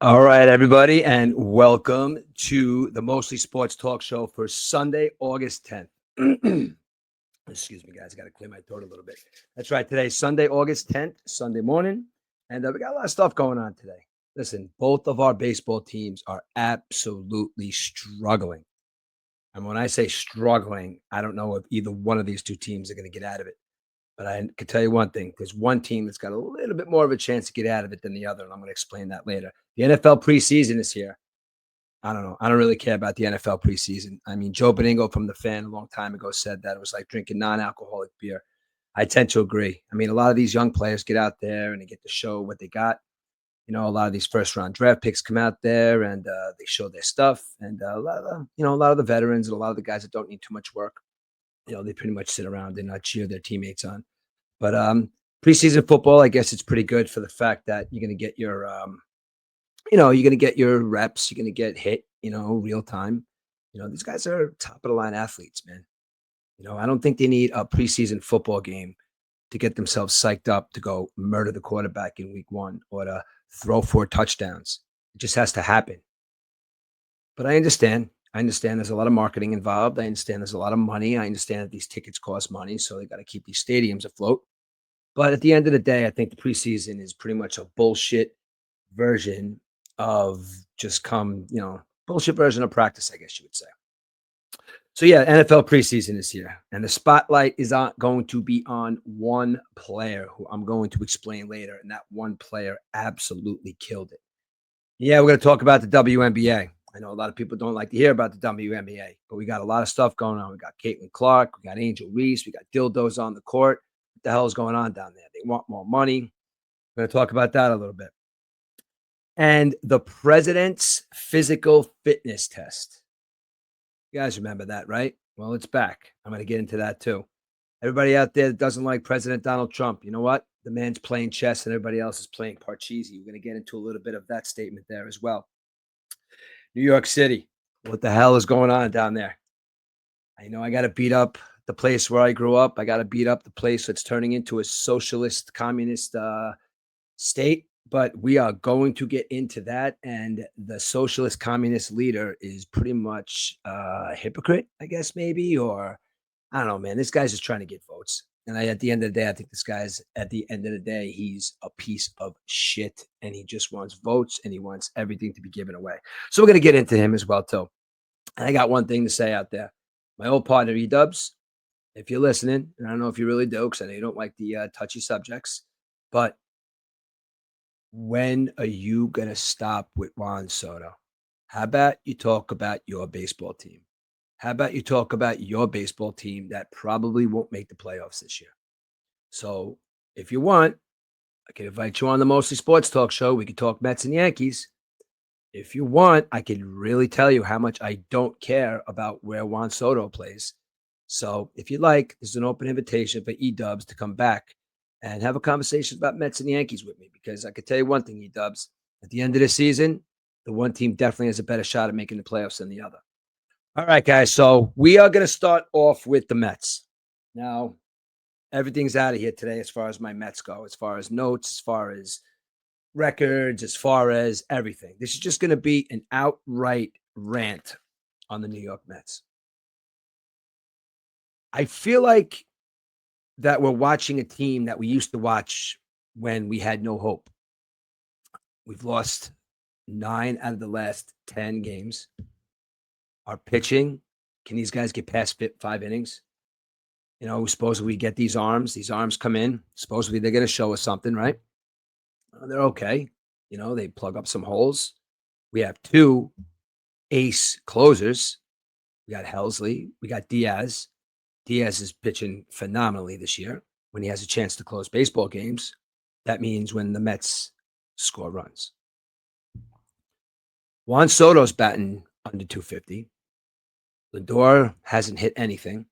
All right, everybody, and welcome to the Mostly Sports Talk Show for Sunday, August 10th. Excuse me, guys. I got to clear my throat a little bit. That's right. Today's Sunday, August 10th, Sunday morning. And we got a lot of stuff going on today. Listen, both of our baseball teams are absolutely struggling. And when I say struggling, I don't know if either one of these two teams are going to get out of it. But I can tell you one thing, there's one team that's got a little bit more of a chance to get out of it than the other, and I'm going to explain that later. The NFL preseason is here. I don't know. I don't really care about the NFL preseason. I mean, Joe Beningo from The Fan a long time ago said that it was like drinking non-alcoholic beer. I tend to agree. I mean, a lot of these young players get out there and they get to show what they got. You know, a lot of these first-round draft picks come out there and they show their stuff. And a lot of a lot of the veterans and a lot of the guys that don't need too much work, they pretty much sit around and cheer their teammates on. But preseason football, I guess it's pretty good for the fact that you're going to get your, you're going to get your reps. You're going to get hit, real time. These guys are top of the line athletes, man. I don't think they need a preseason football game to get themselves psyched up to go murder the quarterback in week one or to throw 4 touchdowns. It just has to happen. But I understand. I understand there's a lot of marketing involved. I understand there's a lot of money. I understand that these tickets cost money, so they got to keep these stadiums afloat. But at the end of the day, I think the preseason is pretty much a bullshit version of bullshit version of practice, I guess you would say. So yeah, NFL preseason is here, and the spotlight is going to be on one player who I'm going to explain later, and that one player absolutely killed it. Yeah, we're going to talk about the WNBA. I know a lot of people don't like to hear about the WNBA, but we got a lot of stuff going on. We got Caitlin Clark, we got Angel Reese, we got dildos on the court. What the hell is going on down there? They want more money. We're going to talk about that a little bit. And the president's physical fitness test. You guys remember that, right? Well, it's back. I'm going to get into that too. Everybody out there that doesn't like President Donald Trump, you know what? The man's playing chess and everybody else is playing Parcheesi. We're going to get into a little bit of that statement there as well. New York City. What the hell is going on down there? I know I got to beat up the place where I grew up. I got to beat up the place that's turning into a socialist, communist state. But we are going to get into that. And the socialist, communist leader is pretty much a hypocrite, I guess, maybe. Or I don't know, man. This guy's just trying to get votes. And at the end of the day, I think this guy's at the end of the day, he's a piece of shit and he just wants votes and he wants everything to be given away. So we're going to get into him as well, too. And I got one thing to say out there. My old partner, E-Dubs, if you're listening, and I don't know if you really do because I know you don't like the touchy subjects, but when are you going to stop with Juan Soto? How about you talk about your baseball team? How about you talk about your baseball team that probably won't make the playoffs this year? So if you want, I can invite you on the Mostly Sports Talk Show. We could talk Mets and Yankees. If you want, I could really tell you how much I don't care about where Juan Soto plays. So if you like, there's an open invitation for E-Dubs to come back and have a conversation about Mets and Yankees with me. Because I could tell you one thing, E-Dubs, at the end of the season, the one team definitely has a better shot at making the playoffs than the other. All right, guys. So we are going to start off with the Mets. Now, everything's out of here today as far as my Mets go, as far as notes, as far as records, as far as everything. This is just going to be an outright rant on the New York Mets. I feel like that we're watching a team that we used to watch when we had no hope. We've lost 9 out of the last 10 games. Our pitching, can these guys get past 5 innings? Supposedly we get these arms come in. Supposedly they're going to show us something, right? They're okay. They plug up some holes. We have 2 ace closers. We got Helsley. We got Diaz. Diaz is pitching phenomenally this year. When he has a chance to close baseball games, that means when the Mets score runs. Juan Soto's batting under 250. Lindor hasn't hit anything.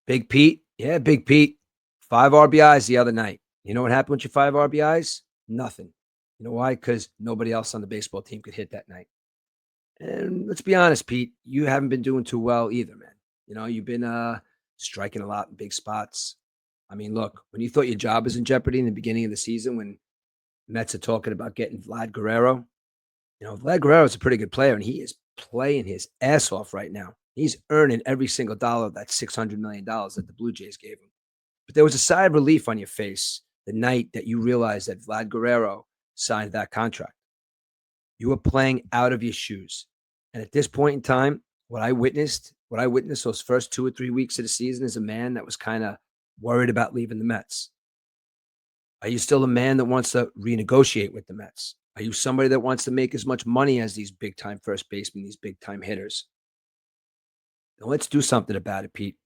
Big Pete, 5 RBIs the other night. You know what happened with your 5 RBIs? Nothing. You know why? Because nobody else on the baseball team could hit that night. And let's be honest, Pete, you haven't been doing too well either, man. You've been striking a lot in big spots. I mean, look, when you thought your job was in jeopardy in the beginning of the season, when Mets are talking about getting Vlad Guerrero, Vlad Guerrero is a pretty good player, and he is playing his ass off right now. He's earning every single dollar of that $600 million that the Blue Jays gave him. But there was a sigh of relief on your face the night that you realized that Vlad Guerrero signed that contract. You were playing out of your shoes. And at this point in time, what I witnessed those first 2 or 3 weeks of the season is a man that was kind of worried about leaving the Mets. Are you still a man that wants to renegotiate with the Mets? Are you somebody that wants to make as much money as these big time first basemen, these big time hitters? Now let's do something about it, Pete.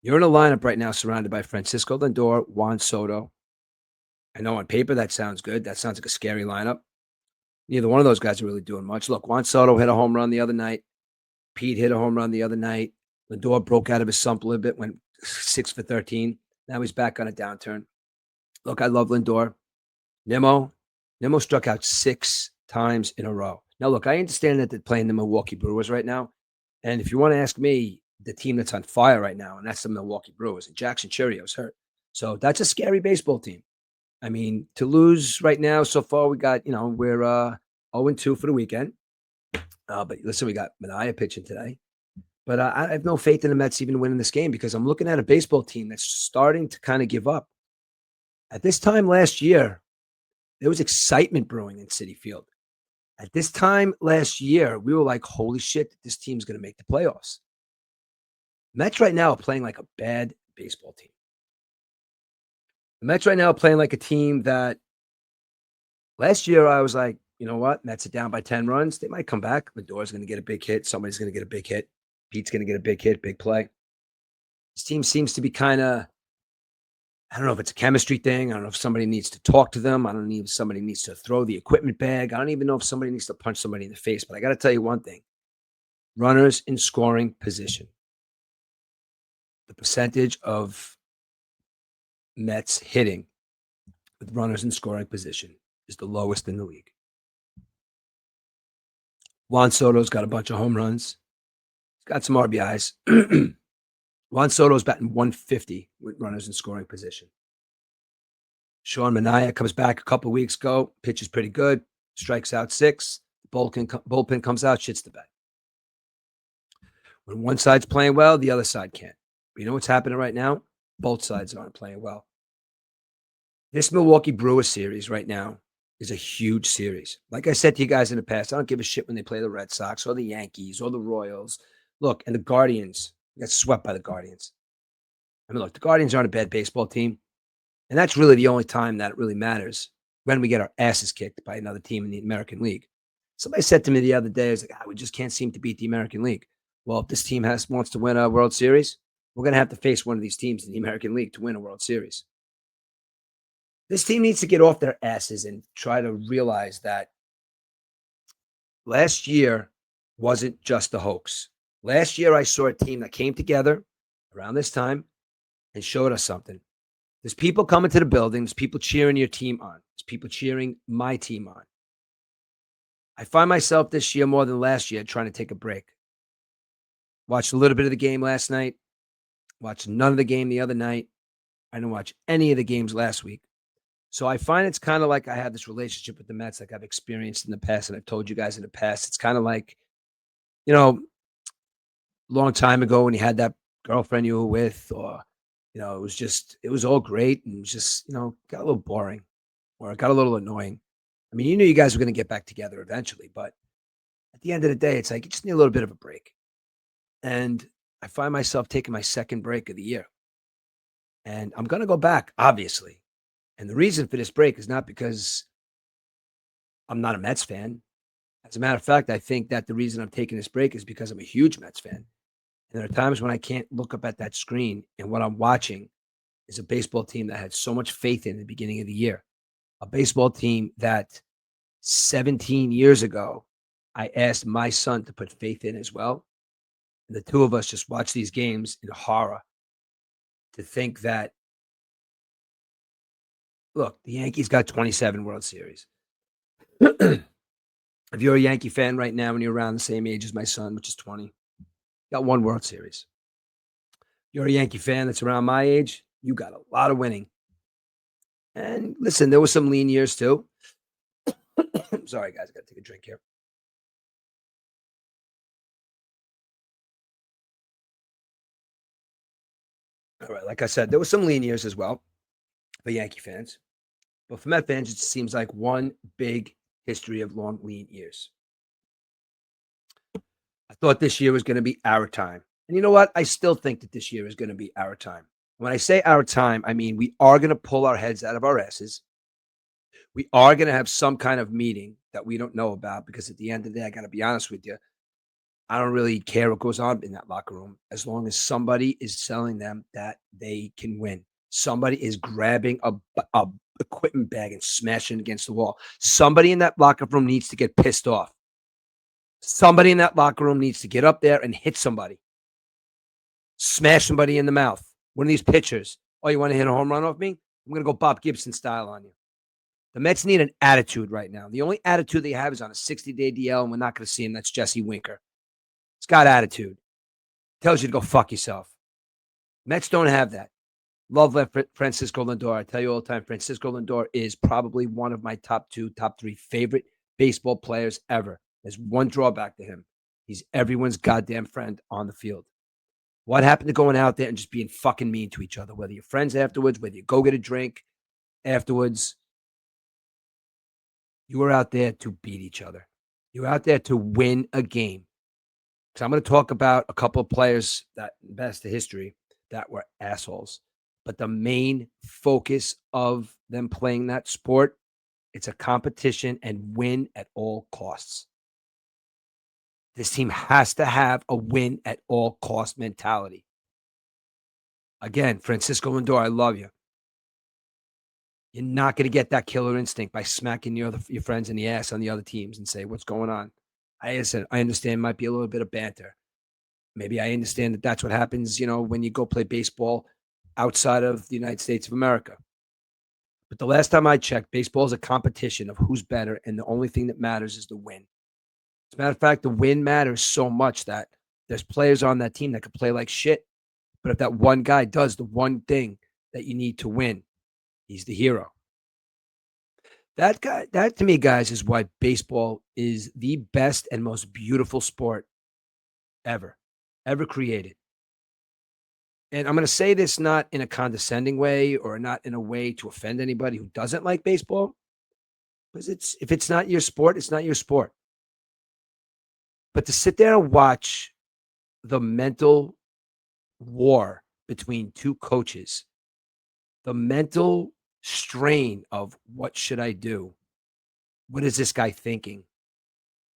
You're in a lineup right now surrounded by Francisco Lindor, Juan Soto. I know on paper that sounds good. That sounds like a scary lineup. Neither one of those guys are really doing much. Look, Juan Soto hit a home run the other night. Pete hit a home run the other night. Lindor broke out of his slump a little bit, went 6 for 13. Now he's back on a downturn. Look, I love Lindor. Nimmo struck out 6 times in a row. Now, look, I understand that they're playing the Milwaukee Brewers right now. And if you want to ask me, the team that's on fire right now, and that's the Milwaukee Brewers, and Jackson Churrio's hurt. So that's a scary baseball team. I mean, to lose right now, so far, we got, we're 0-2 for the weekend. But listen, we got Manaea pitching today. But I have no faith in the Mets even winning this game because I'm looking at a baseball team that's starting to kind of give up. At this time last year, there was excitement brewing in Citi Field. At this time last year, we were like, holy shit, this team's going to make the playoffs. Mets right now are playing like a bad baseball team. The Mets right now are playing like a team that last year I was like, you know what? Mets are down by 10 runs. They might come back. Lindor's going to get a big hit. Somebody's going to get a big hit. Pete's going to get a big hit, big play. This team seems to be kind of, I don't know if it's a chemistry thing. I don't know if somebody needs to talk to them. I don't know if somebody needs to throw the equipment bag. I don't even know if somebody needs to punch somebody in the face. But I got to tell you one thing. Runners in scoring position. The percentage of Mets hitting with runners in scoring position is the lowest in the league. Juan Soto's got a bunch of home runs. He's got some RBIs. Juan Soto's batting 150 with runners in scoring position. Sean Manaea comes back a couple of weeks ago, pitches pretty good, strikes out 6. Bullpen comes out, shits the bed. When one side's playing well, the other side can't. But you know what's happening right now? Both sides aren't playing well. This Milwaukee Brewers series right now is a huge series. Like I said to you guys in the past, I don't give a shit when they play the Red Sox or the Yankees or the Royals. Look, and the Guardians got swept by the Guardians. I mean, look, the Guardians aren't a bad baseball team. And that's really the only time that it really matters, when we get our asses kicked by another team in the American League. Somebody said to me the other day, I was like, we just can't seem to beat the American League. Well, if this team wants to win a World Series, we're going to have to face one of these teams in the American League to win a World Series. This team needs to get off their asses and try to realize that last year wasn't just a hoax. Last year, I saw a team that came together around this time and showed us something. There's people coming to the building. There's people cheering your team on. There's people cheering my team on. I find myself this year more than last year trying to take a break. Watched a little bit of the game last night. Watched none of the game the other night. I didn't watch any of the games last week. So I find it's kind of like I have this relationship with the Mets like I've experienced in the past, and I've told you guys in the past. It's kind of like, long time ago when you had that girlfriend you were with, or, it was all great, and it was just, got a little boring, or it got a little annoying. I mean, you knew you guys were going to get back together eventually, but at the end of the day, it's like you just need a little bit of a break. And I find myself taking my second break of the year. And I'm going to go back, obviously. And the reason for this break is not because I'm not a Mets fan. As a matter of fact, I think that the reason I'm taking this break is because I'm a huge Mets fan. And there are times when I can't look up at that screen, and what I'm watching is a baseball team that had so much faith in the beginning of the year. A baseball team that 17 years ago, I asked my son to put faith in as well. And the two of us just watch these games in horror to think that, look, the Yankees got 27 World Series. If you're a Yankee fan right now and you're around the same age as my son, which is 20, got 1 World Series. You're a Yankee fan that's around my age, you got a lot of winning. And listen, there were some lean years too. Sorry, guys, I got to take a drink here. All right, like I said, there were some lean years as well for Yankee fans, but for Met fans, it just seems like one big history of long lean years. I thought this year was going to be our time. And you know what? I still think that this year is going to be our time. When I say our time, I mean we are going to pull our heads out of our asses. We are going to have some kind of meeting that we don't know about because at the end of the day, I got to be honest with you, I don't really care what goes on in that locker room as long as somebody is telling them that they can win. Somebody is grabbing a equipment bag and smashing it against the wall. Somebody in that locker room needs to get pissed off. Somebody in that locker room needs to get up there and hit somebody, smash somebody in the mouth. One of these pitchers. Oh, you want to hit a home run off me? I'm going to go Bob Gibson style on you. The Mets need an attitude right now. The only attitude they have is on a 60-day DL, and we're not going to see him. That's Jesse Winker. It's got attitude. Tells you to go fuck yourself. Mets don't have that. Love Francisco Lindor. I tell you all the time, Francisco Lindor is probably one of my top 2, top 3 favorite baseball players ever. There's one drawback to him. He's everyone's goddamn friend on the field. What happened to going out there and just being fucking mean to each other? Whether you're friends afterwards, whether you go get a drink afterwards, you were out there to beat each other. You were out there to win a game. So I'm going to talk about a couple of players that best the history that were assholes. But the main focus of them playing that sport, it's a competition and win at all costs. This team has to have a win at all cost mentality. Again, Francisco Lindor, I love you. You're not going to get that killer instinct by smacking your friends in the ass on the other teams and say, what's going on? I understand it might be a little bit of banter. Maybe I understand that that's what happens, when you go play baseball outside of the United States of America. But the last time I checked, baseball is a competition of who's better, and the only thing that matters is the win. As a matter of fact, the win matters so much that there's players on that team that could play like shit. But if that one guy does the one thing that you need to win, he's the hero. That to me, guys, is why baseball is the best and most beautiful sport ever created. And I'm going to say this not in a condescending way or not in a way to offend anybody who doesn't like baseball, because if it's not your sport, it's not your sport. But to sit there and watch the mental war between two coaches, the mental strain of what should I do? What is this guy thinking?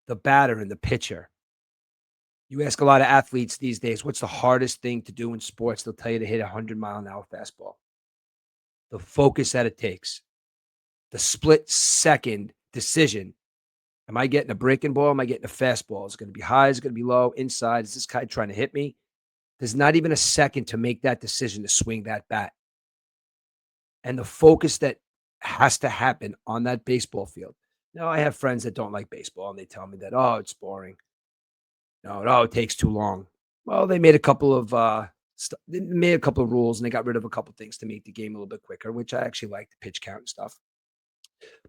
The batter and the pitcher. You ask a lot of athletes these days, what's the hardest thing to do in sports? They'll tell you to hit a 100-mile-an-hour fastball. The focus that it takes. The split-second decision. Am I getting a breaking ball? Am I getting a fastball? Is it going to be high? Is it going to be low? Inside? Is this guy trying to hit me? There's not even a second to make that decision to swing that bat. And the focus that has to happen on that baseball field. Now, I have friends that don't like baseball, and they tell me that, oh, it's boring. No, it takes too long. Well, they made a couple of rules, and they got rid of a couple of things to make the game a little bit quicker, which I actually like, the pitch count and stuff.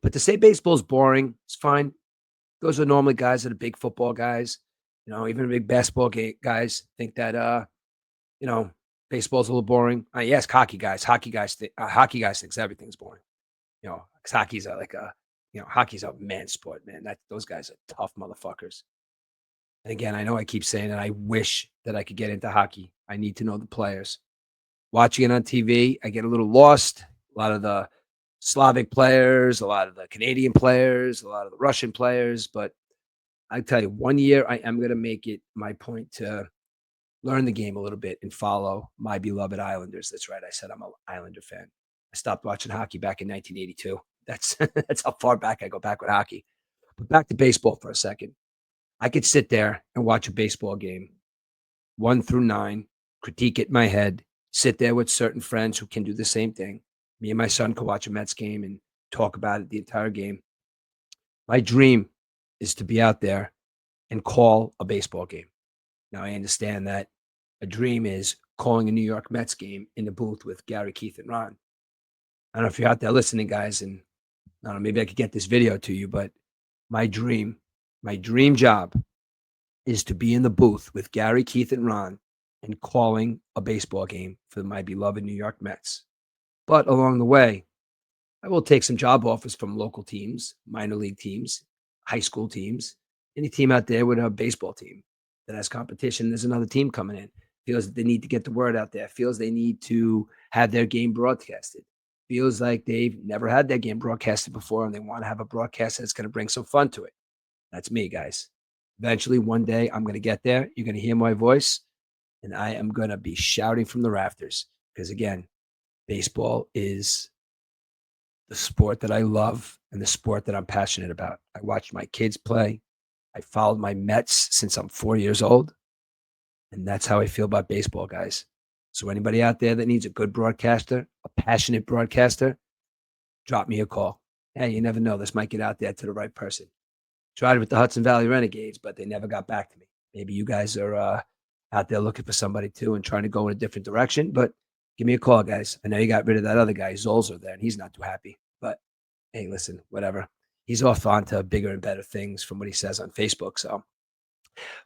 But to say baseball is boring, it's fine. Those are normally guys that are big football guys. Even big basketball guys think that baseball's a little boring. Yes, hockey guys thinks everything's boring. Because hockey's hockey's a man sport, man. Those guys are tough motherfuckers. And again, I know I keep saying that I wish that I could get into hockey. I need to know the players. Watching it on TV, I get a little lost. A lot of the Slavic players, a lot of the Canadian players, a lot of the Russian players. But I tell you, one year I am going to make it my point to learn the game a little bit and follow my beloved Islanders. That's right. I said I'm an Islander fan. I stopped watching hockey back in 1982. That's how far back I go back with hockey. But back to baseball for a second. I could sit there and watch a baseball game, 1 through 9, critique it in my head, sit there with certain friends who can do the same thing. Me and my son could watch a Mets game and talk about it the entire game. My dream is to be out there and call a baseball game. Now, I understand that a dream is calling a New York Mets game in the booth with Gary, Keith, and Ron. I don't know if you're out there listening, guys, and I don't know, maybe I could get this video to you, but my dream job is to be in the booth with Gary, Keith, and Ron and calling a baseball game for my beloved New York Mets. But along the way, I will take some job offers from local teams, minor league teams, high school teams, any team out there with a baseball team that has competition. There's another team coming in, feels that they need to get the word out there, feels they need to have their game broadcasted, feels like they've never had their game broadcasted before and they want to have a broadcast that's going to bring some fun to it. That's me, guys. Eventually, one day, I'm going to get there. You're going to hear my voice, and I am going to be shouting from the rafters because, again, baseball is the sport that I love and the sport that I'm passionate about. I watched my kids play. I followed my Mets since I'm 4 years old. And that's how I feel about baseball, guys. So anybody out there that needs a good broadcaster, a passionate broadcaster, drop me a call. Hey, you never know. This might get out there to the right person. Tried it with the Hudson Valley Renegades, but they never got back to me. Maybe you guys are out there looking for somebody too and trying to go in a different direction, but give me a call, guys. I know you got rid of that other guy, Zolzer, there, and he's not too happy. But hey, listen, whatever. He's off on to bigger and better things from what he says on Facebook. So,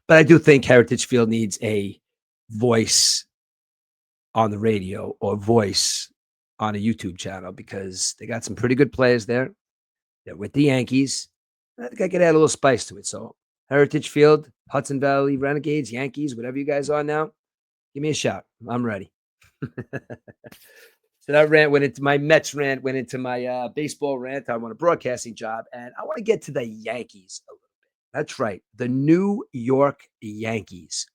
but I do think Heritage Field needs a voice on the radio or voice on a YouTube channel because they got some pretty good players there. They're with the Yankees. I think I could add a little spice to it. So, Heritage Field, Hudson Valley Renegades, Yankees, whatever you guys are now, give me a shout. I'm ready. So that rant went into my Mets rant, went into my baseball rant. I want a broadcasting job, and I want to get to the Yankees a little bit. That's right, the New York Yankees.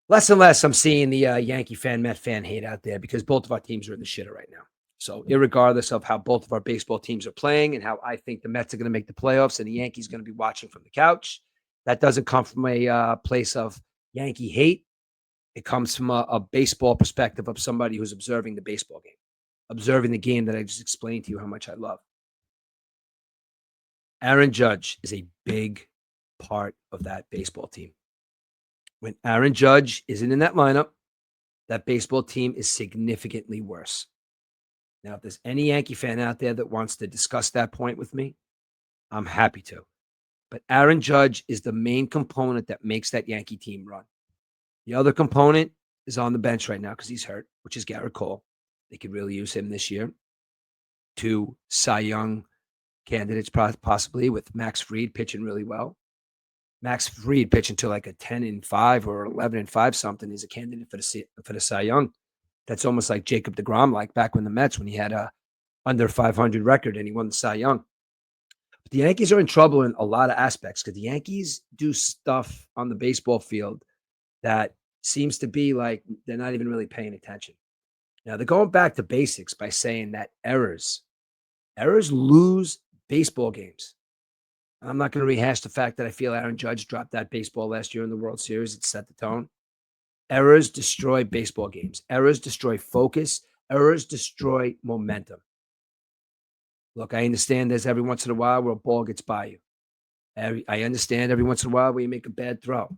Less and less I'm seeing the Yankee fan, Met fan hate out there because both of our teams are in the shitter right now. So irregardless of how both of our baseball teams are playing and how I think the Mets are going to make the playoffs and the Yankees are going to be watching from the couch, that doesn't come from a place of Yankee hate. It comes from a baseball perspective of somebody who's observing the baseball game, observing the game that I just explained to you how much I love. Aaron Judge is a big part of that baseball team. When Aaron Judge isn't in that lineup, that baseball team is significantly worse. Now, if there's any Yankee fan out there that wants to discuss that point with me, I'm happy to. But Aaron Judge is the main component that makes that Yankee team run. The other component is on the bench right now because he's hurt, which is Garrett Cole. They could really use him this year. 2 Cy Young candidates possibly with Max Fried pitching really well. Max Fried pitching to like a 10-5 or 11-5 something is a candidate for the Cy Young. That's almost like Jacob deGrom, like back when the Mets, when he had a under 500 record and he won the Cy Young. But the Yankees are in trouble in a lot of aspects because the Yankees do stuff on the baseball field that seems to be like they're not even really paying attention. Now, they're going back to basics by saying that errors lose baseball games. I'm not going to rehash the fact that I feel Aaron Judge dropped that baseball last year in the World Series. It set the tone. Errors destroy baseball games. Errors destroy focus. Errors destroy momentum. Look, I understand there's every once in a while where a ball gets by you. I understand every once in a while where you make a bad throw.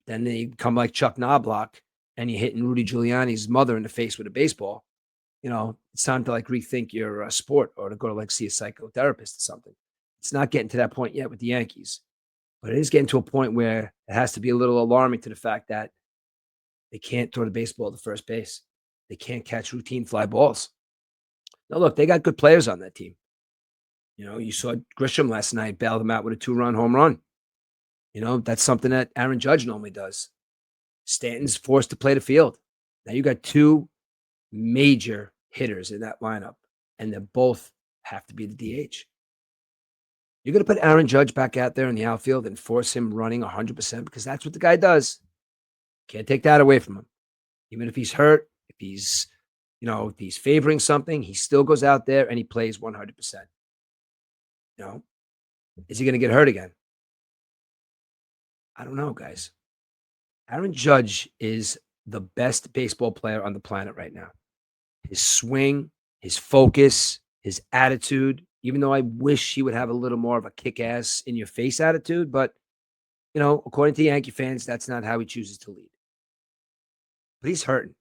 Then they come like Chuck Knobloch and you're hitting Rudy Giuliani's mother in the face with a baseball. It's time to like rethink your sport or to go to like see a psychotherapist or something. It's not getting to that point yet with the Yankees, but it is getting to a point where it has to be a little alarming to the fact that they can't throw the baseball to first base. They can't catch routine fly balls. Now, look, they got good players on that team. You saw Grisham last night bail them out with a 2-run home run. That's something that Aaron Judge normally does. Stanton's forced to play the field. Now you got 2 major hitters in that lineup, and they both have to be the DH. You're going to put Aaron Judge back out there in the outfield and force him running 100% because that's what the guy does. Can't take that away from him. Even if he's hurt, if he's favoring something, he still goes out there and he plays 100%. Is he going to get hurt again? I don't know, guys. Aaron Judge is the best baseball player on the planet right now. His swing, his focus, his attitude, even though I wish he would have a little more of a kick-ass in-your-face attitude, but, according to Yankee fans, that's not how he chooses to lead. But he's hurting.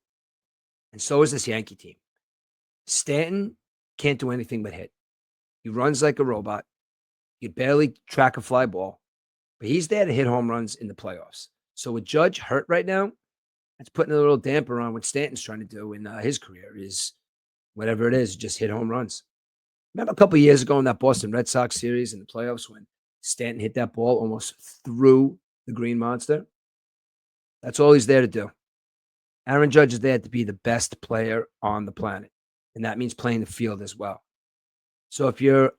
And so is this Yankee team. Stanton can't do anything but hit. He runs like a robot. You barely track a fly ball, but he's there to hit home runs in the playoffs. So with Judge hurt right now, that's putting a little damper on what Stanton's trying to do in his career. Is whatever it is, just hit home runs. Remember a couple of years ago in that Boston Red Sox series in the playoffs when Stanton hit that ball almost through the Green Monster? That's all he's there to do. Aaron Judge is there to be the best player on the planet, and that means playing the field as well. So if you're,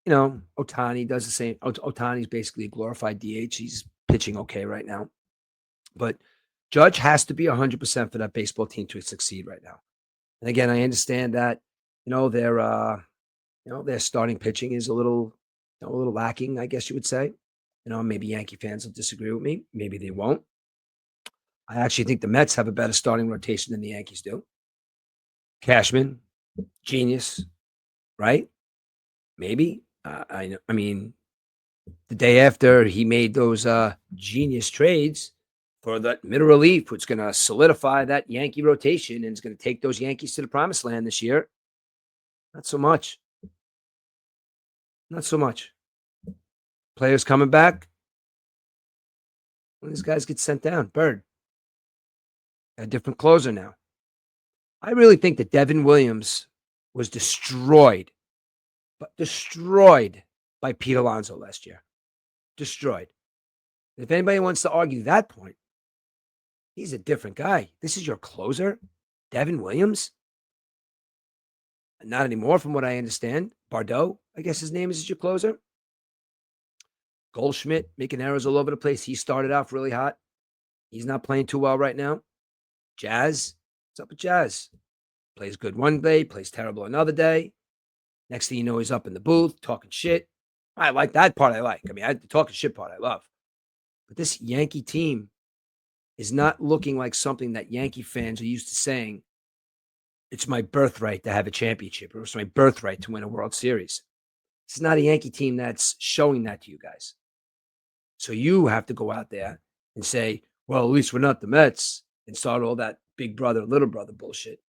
Ohtani does the same. Ohtani's basically a glorified DH. He's pitching okay right now, but Judge has to be 100% for that baseball team to succeed right now. And again, I understand that, their starting pitching is a little lacking, I guess you would say. Maybe Yankee fans will disagree with me. Maybe they won't. I actually think the Mets have a better starting rotation than the Yankees do. Cashman, genius, right? Maybe. I mean, the day after he made those genius trades for that middle relief, which is going to solidify that Yankee rotation and is going to take those Yankees to the promised land this year. Not so much. Not so much. Players coming back. When these guys get sent down, Bird. A different closer now. I really think that Devin Williams was destroyed by Pete Alonso last year. Destroyed. If anybody wants to argue that point, he's a different guy. This is your closer, Devin Williams. Not anymore, from what I understand. Bardot, I guess his name is your closer. Goldschmidt making errors all over the place. He started off really hot. He's not playing too well right now. Jazz, what's up with Jazz? Plays good one day, plays terrible another day. Next thing you know, he's up in the booth talking shit. I like that part. The talking shit part I love. But this Yankee team is not looking like something that Yankee fans are used to saying, it's my birthright to have a championship, or it's my birthright to win a World Series. This is not a Yankee team that's showing that to you guys. So you have to go out there and say, well, at least we're not the Mets, and start all that big brother, little brother bullshit.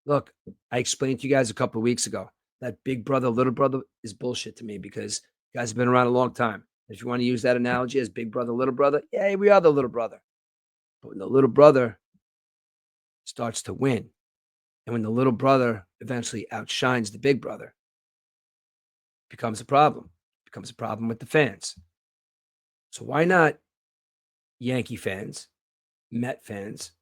Look, I explained to you guys a couple of weeks ago that big brother, little brother is bullshit to me because you guys have been around a long time. If you want to use that analogy as big brother, little brother, yeah, we are the little brother. But when the little brother starts to win, and when the little brother eventually outshines the big brother, it becomes a problem. It becomes a problem with the fans. So why not Yankee fans, Met fans,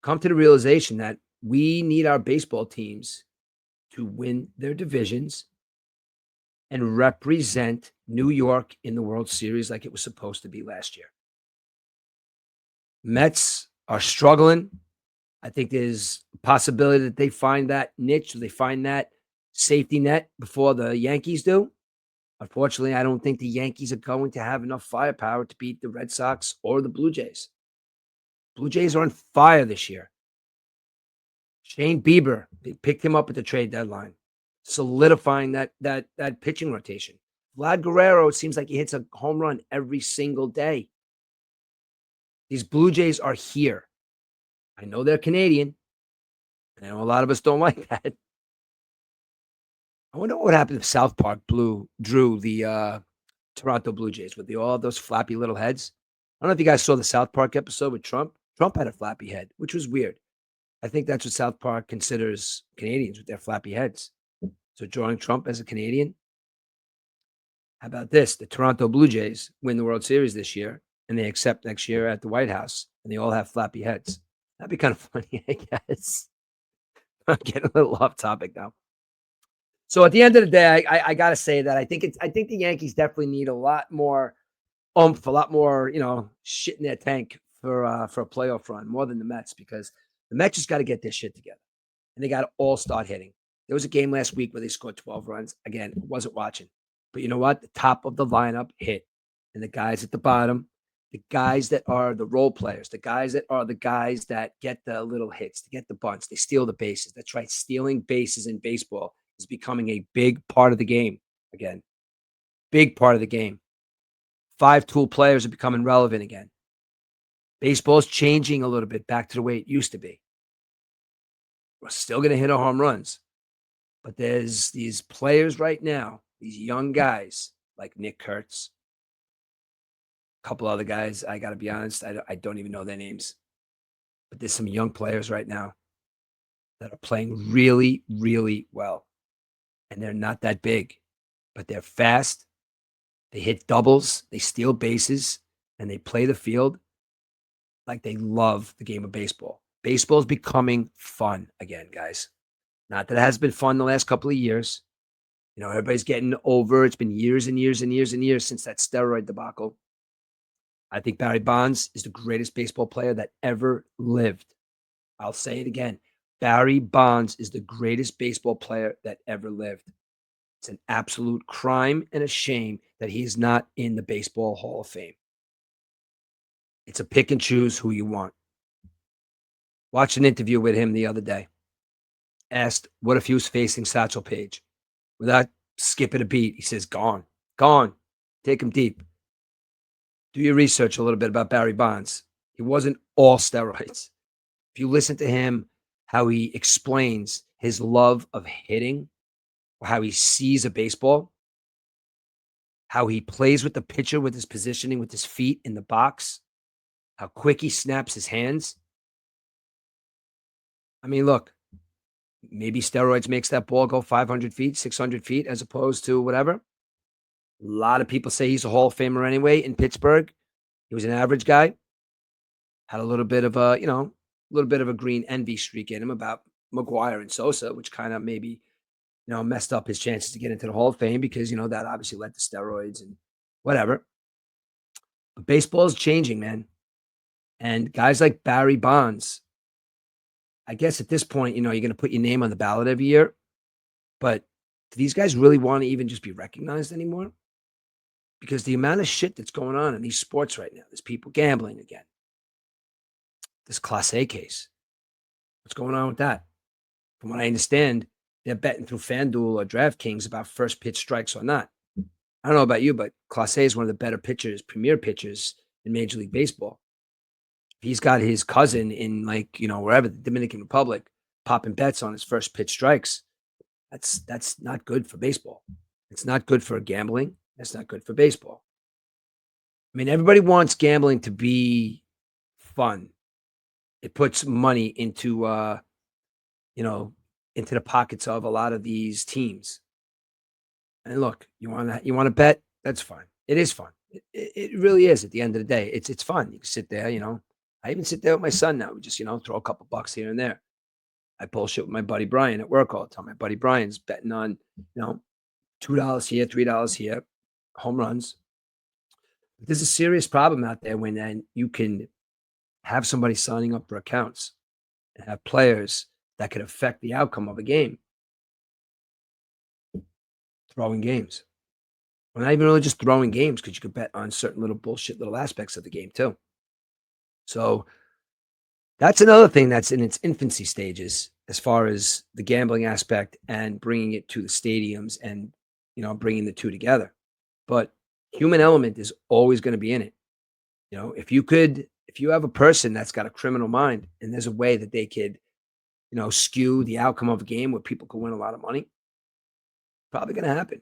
come to the realization that we need our baseball teams to win their divisions and represent New York in the World Series like it was supposed to be last year. Mets are struggling. I think there's a possibility that they find that niche, or they find that safety net before the Yankees do. Unfortunately, I don't think the Yankees are going to have enough firepower to beat the Red Sox or the Blue Jays. Blue Jays are on fire this year. Shane Bieber, they picked him up at the trade deadline, solidifying that pitching rotation. Vlad Guerrero, it seems like he hits a home run every single day. These Blue Jays are here. I know they're Canadian. I know a lot of us don't like that. I wonder what happened if South Park drew the Toronto Blue Jays with all those flappy little heads. I don't know if you guys saw the South Park episode with Trump. Trump had a flappy head, which was weird. I think that's what South Park considers Canadians with their flappy heads. So drawing Trump as a Canadian. How about this? The Toronto Blue Jays win the World Series this year, and they accept next year at the White House, and they all have flappy heads. That'd be kind of funny, I guess. I'm getting a little off topic now. So at the end of the day, I got to say that I think the Yankees definitely need a lot more oomph, a lot more, shit in their tank for a playoff run, more than the Mets, because the Mets just got to get their shit together, and they got to all start hitting. There was a game last week where they scored 12 runs. Again, wasn't watching, but you know what? The top of the lineup hit, and the guys at the bottom, the guys that are the role players, the guys that get the little hits, to get the bunts, they steal the bases. That's right, stealing bases in baseball is becoming a big part of the game again. Big part of the game. 5-tool players are becoming relevant again. Baseball's changing a little bit back to the way it used to be. We're still going to hit our home runs. But there's these players right now, these young guys like Nick Kurtz, couple other guys. I got to be honest, I don't even know their names. But there's some young players right now that are playing really, really well. And they're not that big, but they're fast. They hit doubles, they steal bases, and they play the field like they love the game of baseball. Baseball is becoming fun again, guys. Not that it has been fun the last couple of years. Everybody's getting over. It's been years and years and years and years since that steroid debacle. I think Barry Bonds is the greatest baseball player that ever lived. I'll say it again. Barry Bonds is the greatest baseball player that ever lived. It's an absolute crime and a shame that he is not in the Baseball Hall of Fame. It's a pick and choose who you want. Watched an interview with him the other day. Asked what if he was facing Satchel Paige. Without skipping a beat, he says, gone. Take him deep. Do your research a little bit about Barry Bonds. He wasn't all steroids. If you listen to him, how he explains his love of hitting, or how he sees a baseball, how he plays with the pitcher, with his positioning, with his feet in the box, how quick he snaps his hands. I mean, look, maybe steroids makes that ball go 500 feet, 600 feet, as opposed to whatever. A lot of people say he's a Hall of Famer anyway in Pittsburgh. He was an average guy. Had a little bit of a green envy streak in him about McGuire and Sosa, which kind of maybe, messed up his chances to get into the Hall of Fame because, that obviously led to steroids and whatever. But baseball is changing, man. And guys like Barry Bonds, I guess at this point, you're going to put your name on the ballot every year. But do these guys really want to even just be recognized anymore? Because the amount of shit that's going on in these sports right now, there's people gambling again. This Class A case. What's going on with that? From what I understand, they're betting through FanDuel or DraftKings about first pitch strikes or not. I don't know about you, but Class A is one of the better pitchers, premier pitchers in Major League Baseball. He's got his cousin in wherever, the Dominican Republic, popping bets on his first pitch strikes. That's not good for baseball. It's not good for gambling. That's not good for baseball. I mean, everybody wants gambling to be fun. It puts money into into the pockets of a lot of these teams. And look, you want to bet? That's fine. It is fun. It really is. At the end of the day, it's fun. You can sit there. I even sit there with my son now. We just throw a couple bucks here and there. I bullshit with my buddy Brian at work all the time. My buddy Brian's betting on $2 here, $3 here, home runs. But there's a serious problem out there when then you can have somebody signing up for accounts and have players that could affect the outcome of a game. Throwing games. Well, not even really just throwing games, because you could bet on certain little aspects of the game too. So that's another thing that's in its infancy stages as far as the gambling aspect and bringing it to the stadiums and, bringing the two together. But human element is always going to be in it. If you have a person that's got a criminal mind and there's a way that they could, skew the outcome of a game where people could win a lot of money, probably going to happen.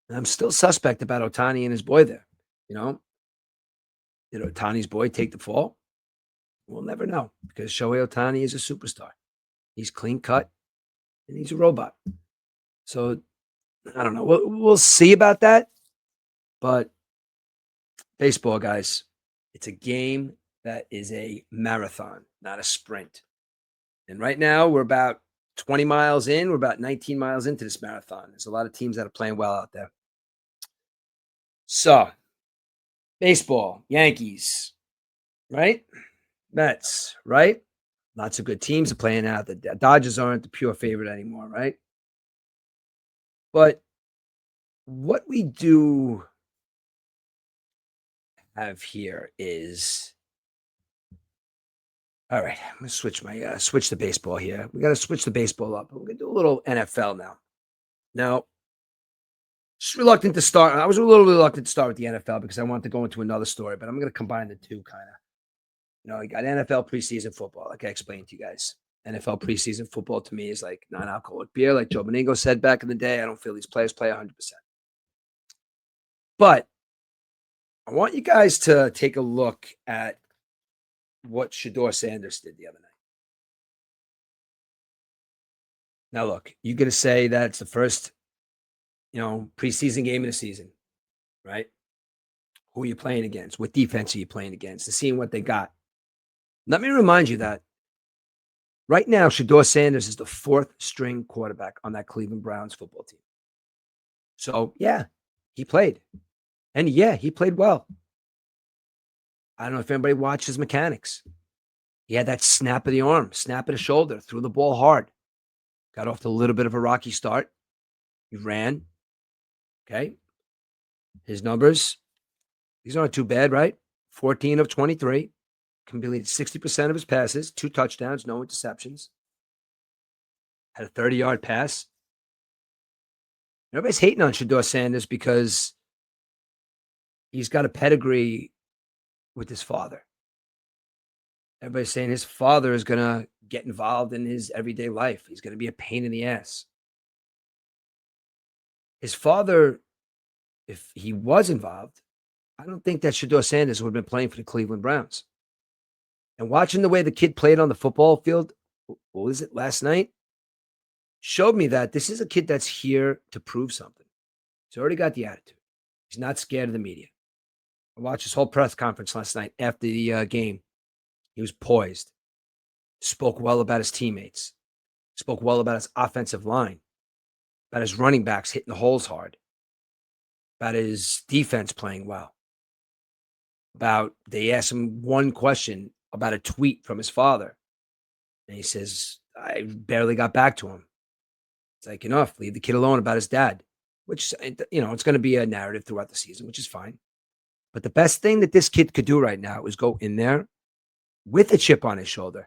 And I'm still suspect about Ohtani and his boy there. Did Ohtani's boy take the fall? We'll never know, because Shohei Ohtani is a superstar. He's clean cut and he's a robot. So I don't know. We'll see about that. But baseball, guys, it's a game that is a marathon, not a sprint. And right now we're about 20 miles in. We're about 19 miles into this marathon. There's a lot of teams that are playing well out there. So, baseball, Yankees, right? Mets, right? Lots of good teams are playing out. The Dodgers aren't the pure favorite anymore, right? But what we do have here is, all right, I'm going to switch the baseball here. We got to switch the baseball up. We're going to do a little NFL now. Now, just reluctant to start. I was a little reluctant to start with the NFL because I wanted to go into another story, but I'm going to combine the two kind of. You got NFL preseason football, like I explained to you guys. NFL preseason football to me is like non-alcoholic beer, like Joe Beningo said back in the day. I don't feel these players play 100%. But I want you guys to take a look at what Shadeur Sanders did the other night. Now, look, you're going to say that it's the first, preseason game of the season, right? Who are you playing against? What defense are you playing against? To seeing what they got. Let me remind you that right now, Shadeur Sanders is the fourth string quarterback on that Cleveland Browns football team. So, yeah, he played. And yeah, he played well. I don't know if anybody watched his mechanics. He had that snap of the arm, snap of the shoulder, threw the ball hard. Got off to a little bit of a rocky start. He ran. Okay. His numbers, these aren't too bad, right? 14 of 23. Completed 60% of his passes, 2 touchdowns, no interceptions. Had a 30-yard pass. Everybody's hating on Shadeur Sanders because he's got a pedigree with his father. Everybody's saying his father is going to get involved in his everyday life. He's going to be a pain in the ass. His father, if he was involved, I don't think that Shadeur Sanders would have been playing for the Cleveland Browns. And watching the way the kid played on the football field, what was it, last night? Showed me that this is a kid that's here to prove something. He's already got the attitude. He's not scared of the media. I watched his whole press conference last night after the game. He was poised, spoke well about his teammates, spoke well about his offensive line, about his running backs hitting the holes hard, about his defense playing well. They asked him one question about a tweet from his father. And he says, I barely got back to him. It's like, enough, leave the kid alone about his dad, which, it's going to be a narrative throughout the season, which is fine. But the best thing that this kid could do right now is go in there with a chip on his shoulder.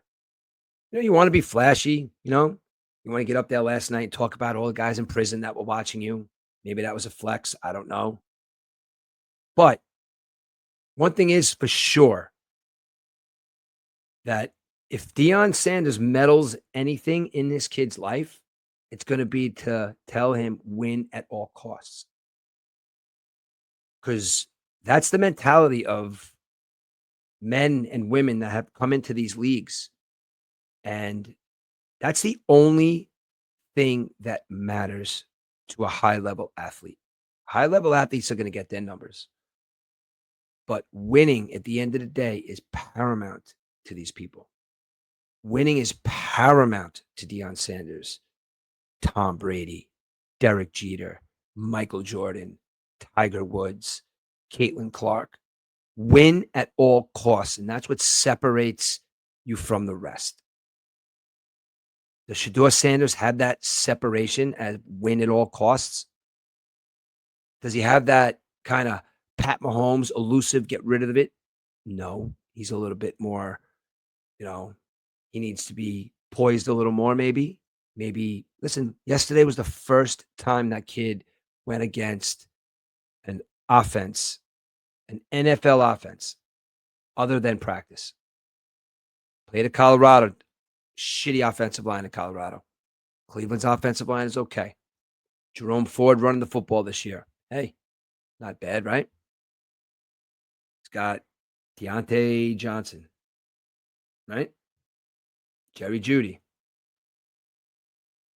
You want to be flashy, you want to get up there last night and talk about all the guys in prison that were watching you. Maybe that was a flex. I don't know. But one thing is for sure that if Deion Sanders meddles anything in this kid's life, it's going to be to tell him win at all costs. Because that's the mentality of men and women that have come into these leagues. And that's the only thing that matters to a high-level athlete. High-level athletes are going to get their numbers. But winning at the end of the day is paramount to these people. Winning is paramount to Deion Sanders, Tom Brady, Derek Jeter, Michael Jordan, Tiger Woods, Caitlin Clark. Win at all costs, and that's what separates you from the rest. Does Shadeur Sanders have that separation as win at all costs? Does he have that kind of Pat Mahomes elusive, get rid of it? No, he's a little bit more, he needs to be poised a little more, maybe. Listen, yesterday was the first time that kid went against an offense, an NFL offense, other than practice. Played at Colorado, shitty offensive line in Colorado. Cleveland's offensive line is okay. Jerome Ford running the football this year. Hey, not bad, right? He's got Deontay Johnson, right? Jerry Jeudy.